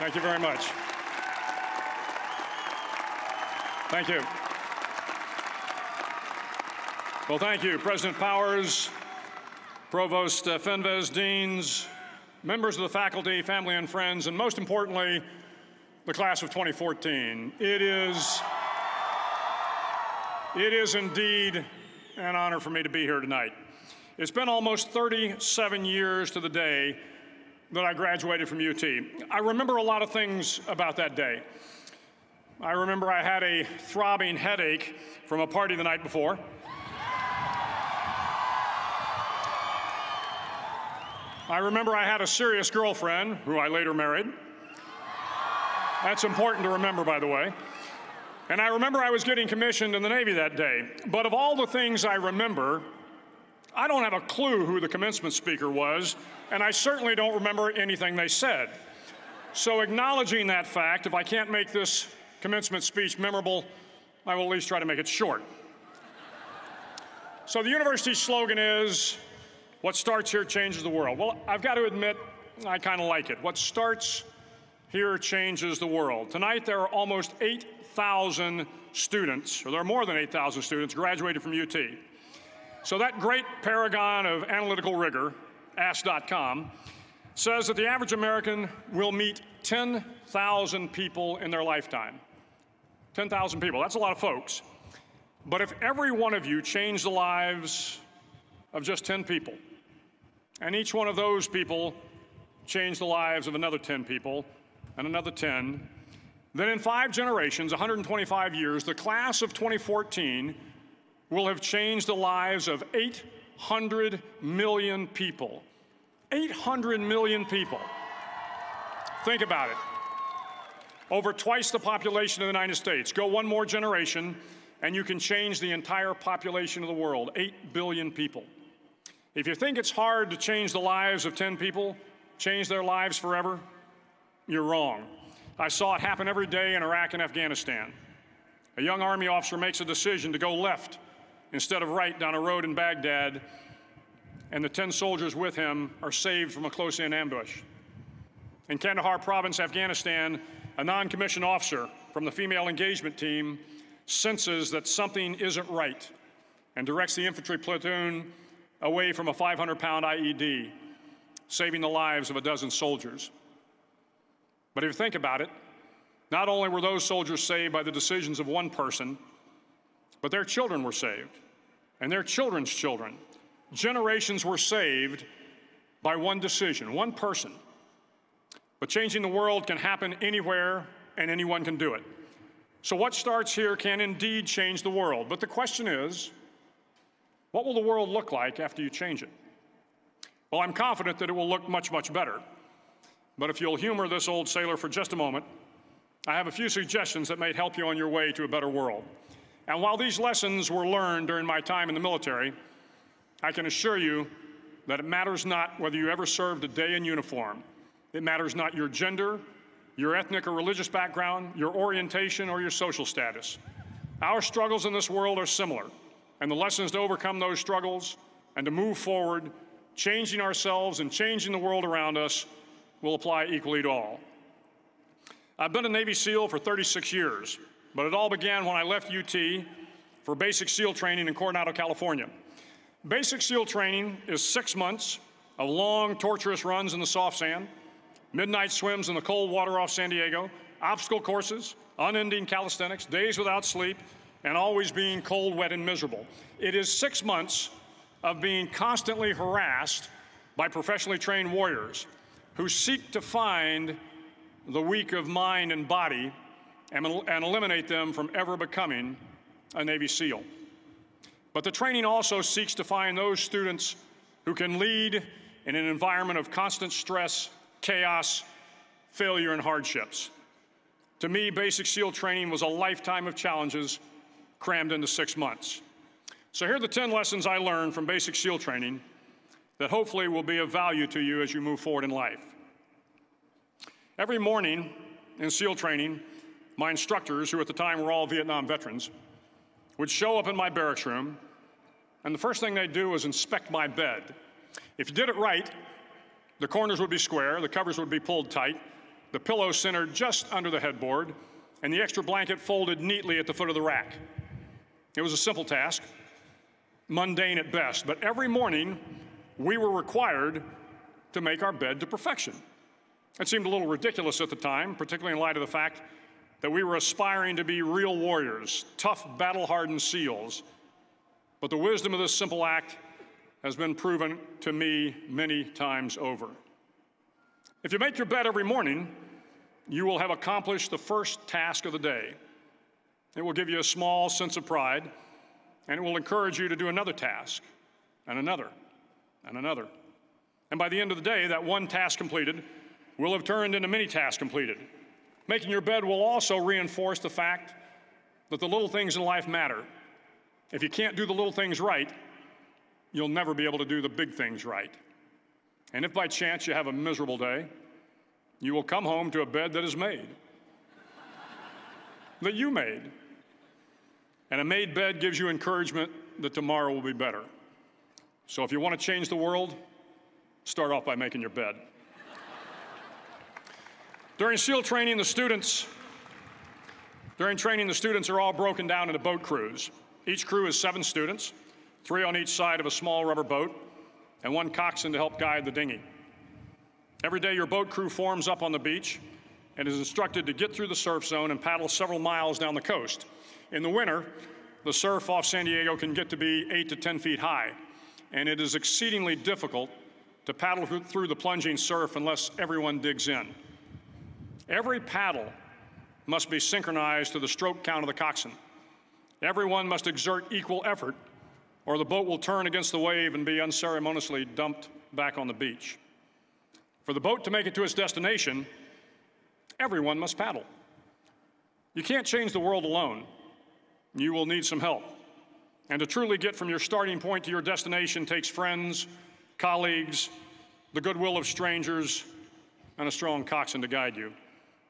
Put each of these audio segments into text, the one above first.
Thank you very much. Thank you. Well, thank you, President Powers, Provost Fenves, deans, members of the faculty, family and friends, and most importantly, the class of 2014. It is indeed an honor for me to be here tonight. It's been almost 37 years to the day that I graduated from UT. I remember a lot of things about that day. I remember I had a throbbing headache from a party the night before. I remember I had a serious girlfriend, who I later married. That's important to remember, by the way. And I remember I was getting commissioned in the Navy that day. But of all the things I remember, I don't have a clue who the commencement speaker was, and I certainly don't remember anything they said. So acknowledging that fact, if I can't make this commencement speech memorable, I will at least try to make it short. So the university's slogan is, "What starts here changes the world." Well, I've got to admit, I kind of like it. What starts here changes the world. Tonight, there are almost 8,000 students, or there are more than 8,000 students graduated from UT. So that great paragon of analytical rigor, Ask.com, says that the average American will meet 10,000 people in their lifetime. 10,000 people, that's a lot of folks. But if every one of you changed the lives of just 10 people, and each one of those people changed the lives of another 10 people, and another 10, then in 5 generations, 125 years, the class of 2014 will have changed the lives of 800 million people. 800 million people. Think about it. Over twice the population of the United States. Go one more generation, and you can change the entire population of the world, 8 billion people. If you think it's hard to change the lives of 10 people, change their lives forever, you're wrong. I saw it happen every day in Iraq and Afghanistan. A young Army officer makes a decision to go left instead of right down a road in Baghdad, and the 10 soldiers with him are saved from a close-in ambush. In Kandahar province, Afghanistan, a non-commissioned officer from the female engagement team senses that something isn't right and directs the infantry platoon away from a 500-pound IED, saving the lives of a dozen soldiers. But if you think about it, not only were those soldiers saved by the decisions of one person, but their children were saved, and their children's children. Generations were saved by one decision, one person. But changing the world can happen anywhere, and anyone can do it. So what starts here can indeed change the world. But the question is, what will the world look like after you change it? Well, I'm confident that it will look much, much better. But if you'll humor this old sailor for just a moment, I have a few suggestions that may help you on your way to a better world. And while these lessons were learned during my time in the military, I can assure you that it matters not whether you ever served a day in uniform. It matters not your gender, your ethnic or religious background, your orientation, or your social status. Our struggles in this world are similar, and the lessons to overcome those struggles and to move forward, changing ourselves and changing the world around us, will apply equally to all. I've been a Navy SEAL for 36 years, but it all began when I left UT for basic SEAL training in Coronado, California. Basic SEAL training is 6 months of long, torturous runs in the soft sand, midnight swims in the cold water off San Diego, obstacle courses, unending calisthenics, days without sleep, and always being cold, wet, and miserable. It is 6 months of being constantly harassed by professionally trained warriors who seek to find the weak of mind and body and eliminate them from ever becoming a Navy SEAL. But the training also seeks to find those students who can lead in an environment of constant stress, chaos, failure, and hardships. To me, basic SEAL training was a lifetime of challenges crammed into 6 months. So here are the 10 lessons I learned from basic SEAL training that hopefully will be of value to you as you move forward in life. Every morning in SEAL training, my instructors, who at the time were all Vietnam veterans, would show up in my barracks room, and the first thing they'd do was inspect my bed. If you did it right, the corners would be square, the covers would be pulled tight, the pillow centered just under the headboard, and the extra blanket folded neatly at the foot of the rack. It was a simple task, mundane at best, but every morning we were required to make our bed to perfection. It seemed a little ridiculous at the time, particularly in light of the fact that we were aspiring to be real warriors, tough, battle-hardened SEALs. But the wisdom of this simple act has been proven to me many times over. If you make your bed every morning, you will have accomplished the first task of the day. It will give you a small sense of pride, and it will encourage you to do another task, and another, and another. And by the end of the day, that one task completed will have turned into many tasks completed. Making your bed will also reinforce the fact that the little things in life matter. If you can't do the little things right, you'll never be able to do the big things right. And if by chance you have a miserable day, you will come home to a bed that is made, that you made. And a made bed gives you encouragement that tomorrow will be better. So if you want to change the world, start off by making your bed. During SEAL training, the students are all broken down into boat crews. Each crew is 7 students, 3 on each side of a small rubber boat, and 1 coxswain to help guide the dinghy. Every day, your boat crew forms up on the beach and is instructed to get through the surf zone and paddle several miles down the coast. In the winter, the surf off San Diego can get to be 8 to 10 feet high, and it is exceedingly difficult to paddle through the plunging surf unless everyone digs in. Every paddle must be synchronized to the stroke count of the coxswain. Everyone must exert equal effort, or the boat will turn against the wave and be unceremoniously dumped back on the beach. For the boat to make it to its destination, everyone must paddle. You can't change the world alone. You will need some help. And to truly get from your starting point to your destination takes friends, colleagues, the goodwill of strangers, and a strong coxswain to guide you.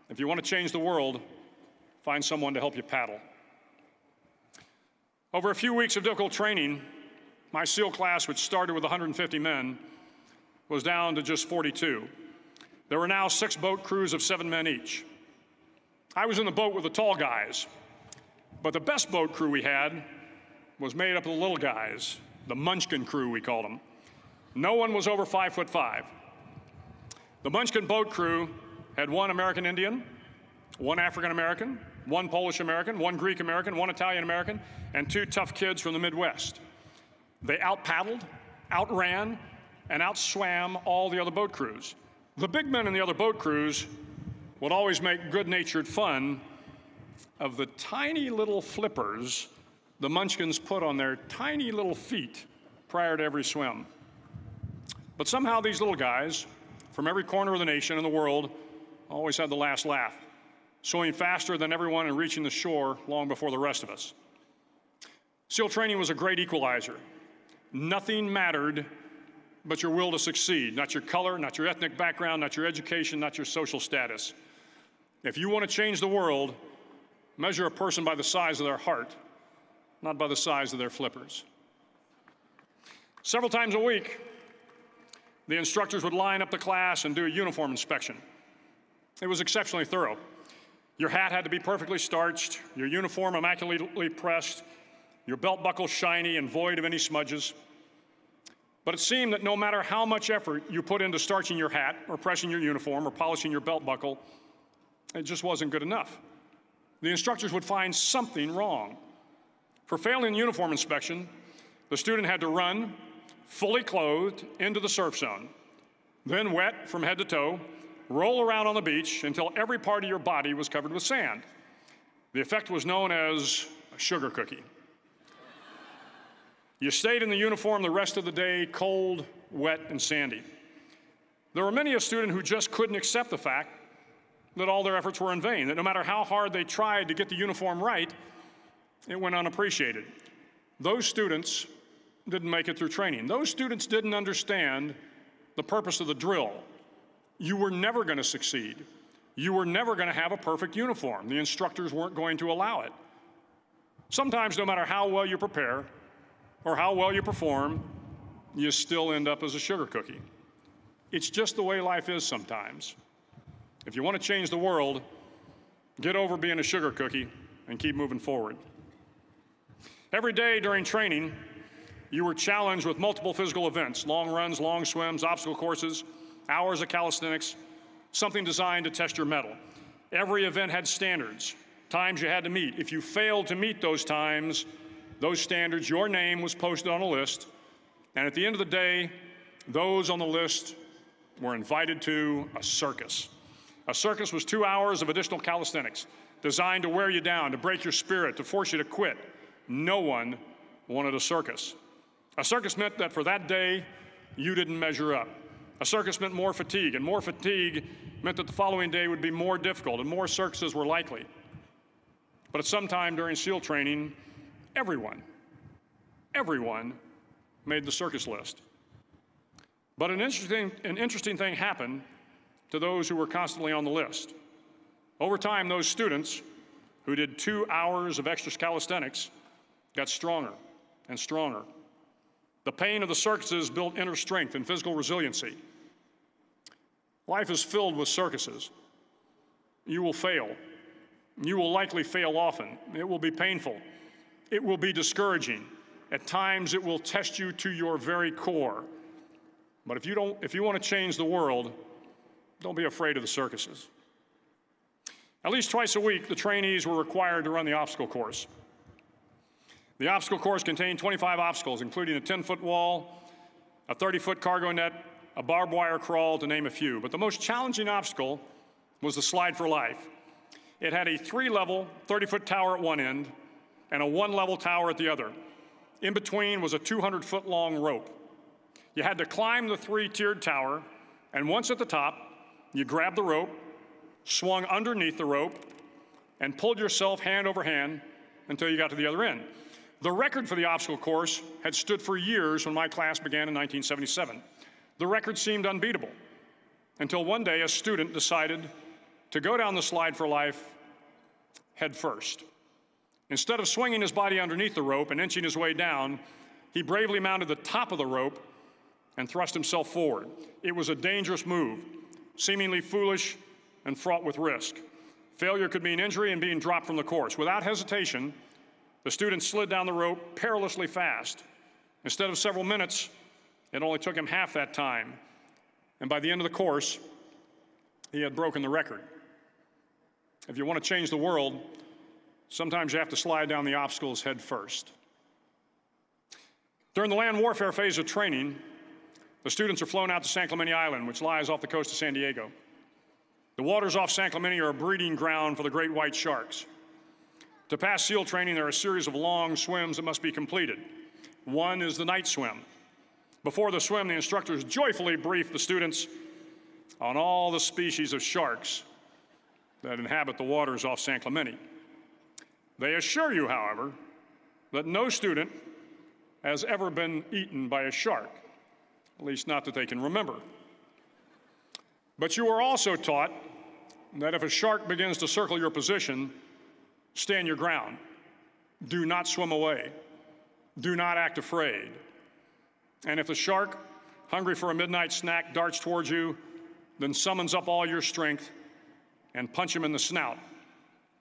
If you want to change the world, find someone to help you paddle. Over a few weeks of difficult training, my SEAL class, which started with 150 men, was down to just 42. There were now 6 boat crews of 7 men each. I was in the boat with the tall guys, but the best boat crew we had was made up of the little guys, the Munchkin crew, we called them. No one was over 5'5". The Munchkin boat crew had 1 American Indian, 1 African American, 1 Polish American, 1 Greek American, 1 Italian American, and 2 tough kids from the Midwest. They out-paddled, outran, and outswam all the other boat crews. The big men in the other boat crews would always make good-natured fun of the tiny little flippers the Munchkins put on their tiny little feet prior to every swim. But somehow these little guys from every corner of the nation and the world always had the last laugh, swimming faster than everyone and reaching the shore long before the rest of us. SEAL training was a great equalizer. Nothing mattered but your will to succeed, not your color, not your ethnic background, not your education, not your social status. If you want to change the world, measure a person by the size of their heart, not by the size of their flippers. Several times a week, the instructors would line up the class and do a uniform inspection. It was exceptionally thorough. Your hat had to be perfectly starched, your uniform immaculately pressed, your belt buckle shiny and void of any smudges. But it seemed that no matter how much effort you put into starching your hat or pressing your uniform or polishing your belt buckle, it just wasn't good enough. The instructors would find something wrong. For failing the uniform inspection, the student had to run, fully clothed, into the surf zone, then wet from head to toe, roll around on the beach until every part of your body was covered with sand. The effect was known as a sugar cookie. You stayed in the uniform the rest of the day, cold, wet, and sandy. There were many a student who just couldn't accept the fact that all their efforts were in vain, that no matter how hard they tried to get the uniform right, it went unappreciated. Those students didn't make it through training. Those students didn't understand the purpose of the drill. You were never going to succeed. You were never going to have a perfect uniform. The instructors weren't going to allow it. Sometimes, no matter how well you prepare or how well you perform, you still end up as a sugar cookie. It's just the way life is sometimes. If you want to change the world, get over being a sugar cookie and keep moving forward. Every day during training, you were challenged with multiple physical events: long runs, long swims, obstacle courses, hours of calisthenics, something designed to test your mettle. Every event had standards, times you had to meet. If you failed to meet those times, those standards, your name was posted on a list, and at the end of the day, those on the list were invited to a circus. A circus was 2 hours of additional calisthenics, designed to wear you down, to break your spirit, to force you to quit. No one wanted a circus. A circus meant that for that day, you didn't measure up. A circus meant more fatigue, and more fatigue meant that the following day would be more difficult, and more circuses were likely. But at some time during SEAL training, everyone made the circus list. But an interesting thing happened to those who were constantly on the list. Over time, those students who did 2 hours of extra calisthenics got stronger and stronger. The pain of the circuses built inner strength and physical resiliency. Life is filled with circuses. You will fail. You will likely fail often. It will be painful. It will be discouraging. At times, it will test you to your very core. But if you want to change the world, don't be afraid of the circuses. At least twice a week, the trainees were required to run the obstacle course. The obstacle course contained 25 obstacles, including a 10-foot wall, a 30-foot cargo net, a barbed wire crawl, to name a few. But the most challenging obstacle was the slide for life. It had a 3-level, 30-foot tower at one end and a 1-level tower at the other. In between was a 200-foot-long rope. You had to climb the 3-tiered tower, and once at the top, you grabbed the rope, swung underneath the rope, and pulled yourself hand over hand until you got to the other end. The record for the obstacle course had stood for years when my class began in 1977. The record seemed unbeatable until one day a student decided to go down the slide for life head first. Instead of swinging his body underneath the rope and inching his way down, he bravely mounted the top of the rope and thrust himself forward. It was a dangerous move, seemingly foolish and fraught with risk. Failure could mean injury and being dropped from the course. Without hesitation, the student slid down the rope perilously fast. Instead of several minutes, it only took him half that time. And by the end of the course, he had broken the record. If you want to change the world, sometimes you have to slide down the obstacles head first. During the land warfare phase of training, the students are flown out to San Clemente Island, which lies off the coast of San Diego. The waters off San Clemente are a breeding ground for the great white sharks. To pass SEAL training, there are a series of long swims that must be completed. One is the night swim. Before the swim, the instructors joyfully brief the students on all the species of sharks that inhabit the waters off San Clemente. They assure you, however, that no student has ever been eaten by a shark, at least not that they can remember. But you are also taught that if a shark begins to circle your position, stand your ground. Do not swim away. Do not act afraid. And if the shark, hungry for a midnight snack, darts towards you, then summons up all your strength and punch him in the snout,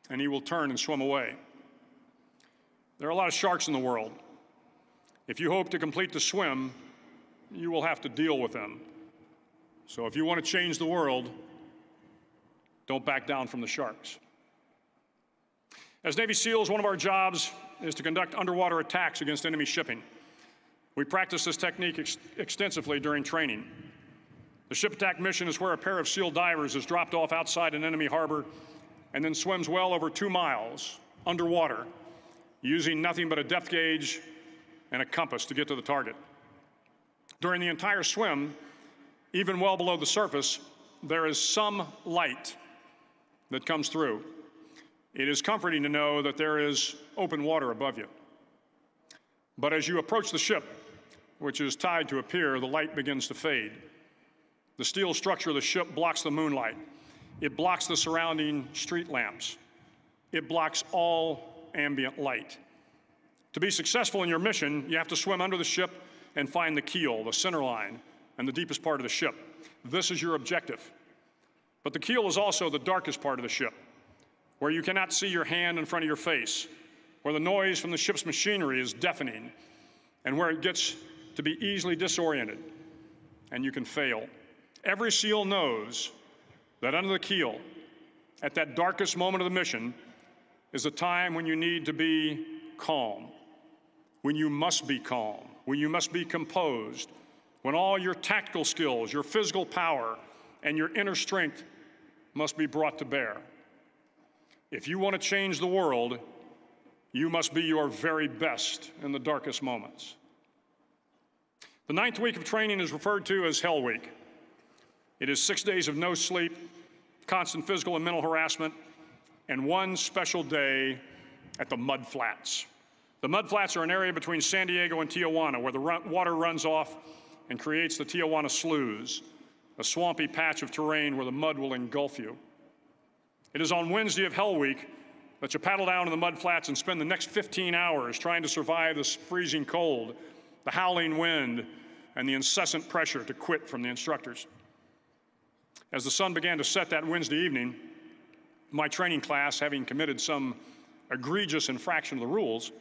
and he will turn and swim away. There are a lot of sharks in the world. If you hope to complete the swim, you will have to deal with them. So if you want to change the world, don't back down from the sharks. As Navy SEALs, one of our jobs is to conduct underwater attacks against enemy shipping. We practice this technique extensively during training. The ship attack mission is where a pair of SEAL divers is dropped off outside an enemy harbor and then swims well over 2 miles underwater, using nothing but a depth gauge and a compass to get to the target. During the entire swim, even well below the surface, there is some light that comes through. It is comforting to know that there is open water above you. But as you approach the ship, which is tied to a pier, the light begins to fade. The steel structure of the ship blocks the moonlight. It blocks the surrounding street lamps. It blocks all ambient light. To be successful in your mission, you have to swim under the ship and find the keel, the center line, and the deepest part of the ship. This is your objective. But the keel is also the darkest part of the ship, where you cannot see your hand in front of your face, where the noise from the ship's machinery is deafening, and where it gets to be easily disoriented, and you can fail. Every SEAL knows that under the keel, at that darkest moment of the mission, is a time when you need to be calm, when you must be calm, when you must be composed, when all your tactical skills, your physical power, and your inner strength must be brought to bear. If you want to change the world, you must be your very best in the darkest moments. The 9th week of training is referred to as Hell Week. It is 6 days of no sleep, constant physical and mental harassment, and one special day at the Mud Flats. The Mud Flats are an area between San Diego and Tijuana where the water runs off and creates the Tijuana Sloughs, a swampy patch of terrain where the mud will engulf you. It is on Wednesday of Hell Week that you paddle down to the Mud Flats and spend the next 15 hours trying to survive this freezing cold, the howling wind, and the incessant pressure to quit from the instructors. As the sun began to set that Wednesday evening, my training class, having committed some egregious infraction of the rules,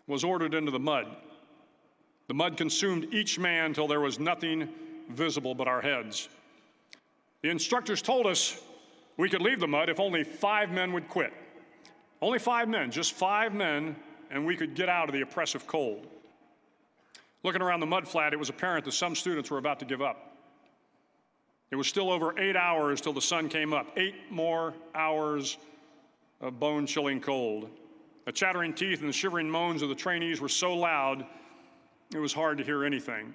was ordered into the mud. The mud consumed each man till there was nothing visible but our heads. The instructors told us we could leave the mud if only 5 men would quit. Only 5 men, just 5 men, and we could get out of the oppressive cold. Looking around the mud flat, it was apparent that some students were about to give up. It was still over 8 hours till the sun came up. 8 more hours of bone-chilling cold. The chattering teeth and the shivering moans of the trainees were so loud, it was hard to hear anything.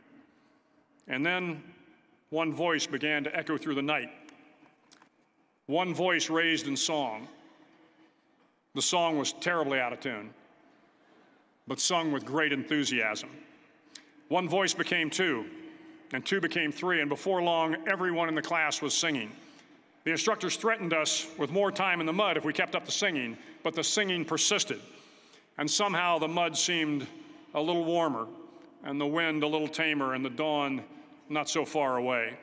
And then one voice began to echo through the night. One voice raised in song. The song was terribly out of tune, but sung with great enthusiasm. One voice became 2, and 2 became 3, and before long, everyone in the class was singing. The instructors threatened us with more time in the mud if we kept up the singing, but the singing persisted. And somehow the mud seemed a little warmer, and the wind a little tamer, and the dawn not so far away.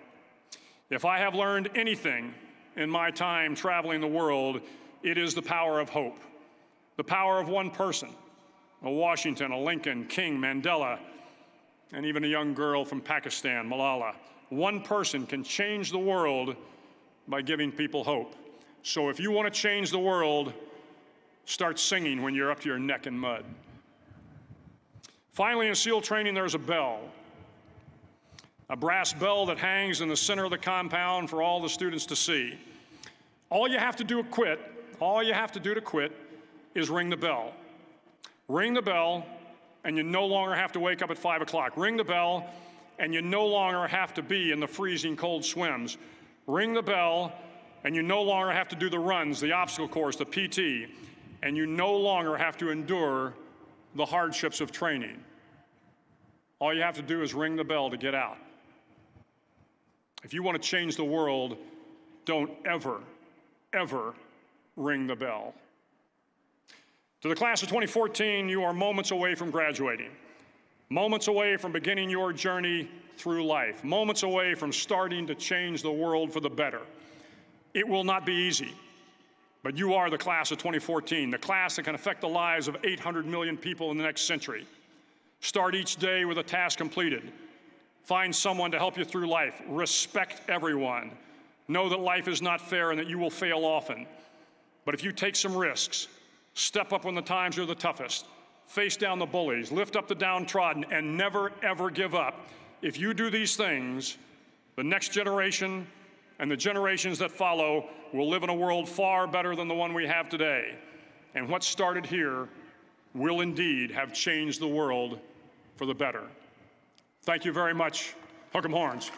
If I have learned anything in my time traveling the world, it is the power of hope. The power of one person, a Washington, a Lincoln, King, Mandela, and even a young girl from Pakistan, Malala. One person can change the world by giving people hope. So if you want to change the world, start singing when you're up to your neck in mud. Finally, in SEAL training, there's a bell. A brass bell that hangs in the center of the compound for all the students to see. All you have to do to quit is ring the bell. Ring the bell, and you no longer have to wake up at 5 o'clock. Ring the bell, and you no longer have to be in the freezing cold swims. Ring the bell, and you no longer have to do the runs, the obstacle course, the PT, and you no longer have to endure the hardships of training. All you have to do is ring the bell to get out. If you want to change the world, don't ever, ever ring the bell. To the class of 2014, you are moments away from graduating, moments away from beginning your journey through life, moments away from starting to change the world for the better. It will not be easy, but you are the class of 2014, the class that can affect the lives of 800 million people in the next century. Start each day with a task completed. Find someone to help you through life. Respect everyone. Know that life is not fair and that you will fail often. But if you take some risks, step up when the times are the toughest, face down the bullies, lift up the downtrodden, and never, ever give up. If you do these things, the next generation and the generations that follow will live in a world far better than the one we have today. And what started here will indeed have changed the world for the better. Thank you very much. Hook 'em horns.